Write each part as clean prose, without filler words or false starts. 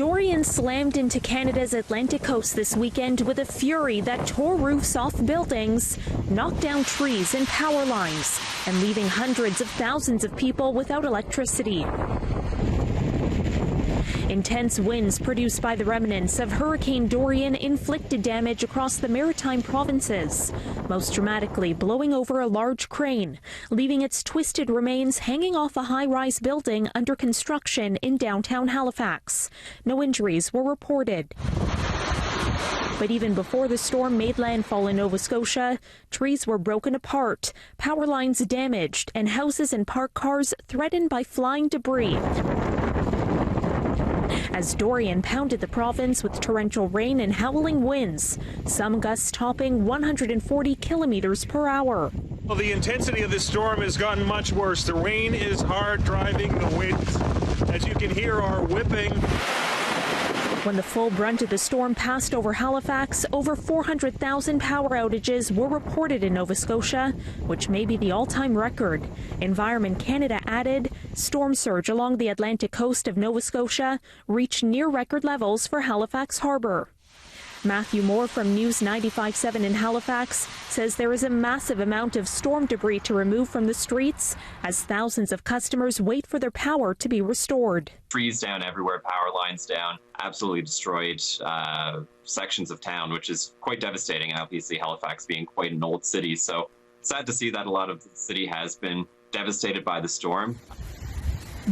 Dorian slammed into Canada's Atlantic coast this weekend with a fury that tore roofs off buildings, knocked down trees and power lines, and leaving hundreds of thousands of people without electricity. Intense winds produced by the remnants of Hurricane Dorian inflicted damage across the Maritime provinces, most dramatically blowing over a large crane, leaving its twisted remains hanging off a high-rise building under construction in downtown Halifax. No injuries were reported. But even before the storm made landfall in Nova Scotia, trees were broken apart, power lines damaged, and houses and parked cars threatened by flying debris. As Dorian pounded the province with torrential rain and howling winds, some gusts topping 140 kilometers per hour. Well, the intensity of this storm has gotten much worse. The rain is hard driving, the winds, as you can hear, are whipping. When the full brunt of the storm passed over Halifax, over 400,000 power outages were reported in Nova Scotia, which may be the all-time record. Environment Canada added, storm surge along the Atlantic coast of Nova Scotia reached near-record levels for Halifax Harbour. Matthew Moore from News 95.7 in Halifax says there is a massive amount of storm debris to remove from the streets as thousands of customers wait for their power to be restored. Trees down everywhere, power lines down, absolutely destroyed sections of town, which is quite devastating, obviously Halifax being quite an old city. So sad to see that a lot of the city has been devastated by the storm.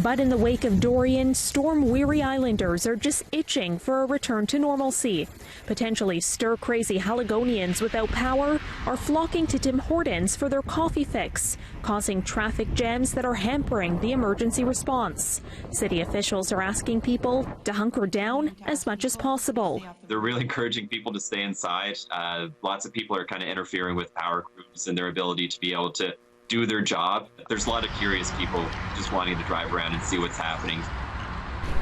But in the wake of Dorian, storm-weary islanders are just itching for a return to normalcy. Potentially stir-crazy Haligonians without power are flocking to Tim Hortons for their coffee fix, causing traffic jams that are hampering the emergency response. City officials are asking people to hunker down as much as possible. They're really encouraging people to stay inside. Lots of people are kind of interfering with power crews and their ability to be able to do their job. There's a lot of curious people just wanting to drive around and see what's happening.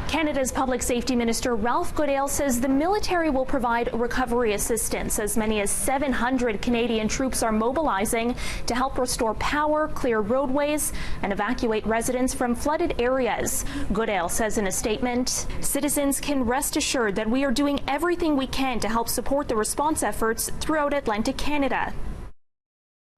Canada's Public Safety Minister Ralph Goodale says the military will provide recovery assistance. As many as 700 Canadian troops are mobilizing to help restore power, clear roadways, and evacuate residents from flooded areas. Goodale says in a statement, citizens can rest assured that we are doing everything we can to help support the response efforts throughout Atlantic Canada.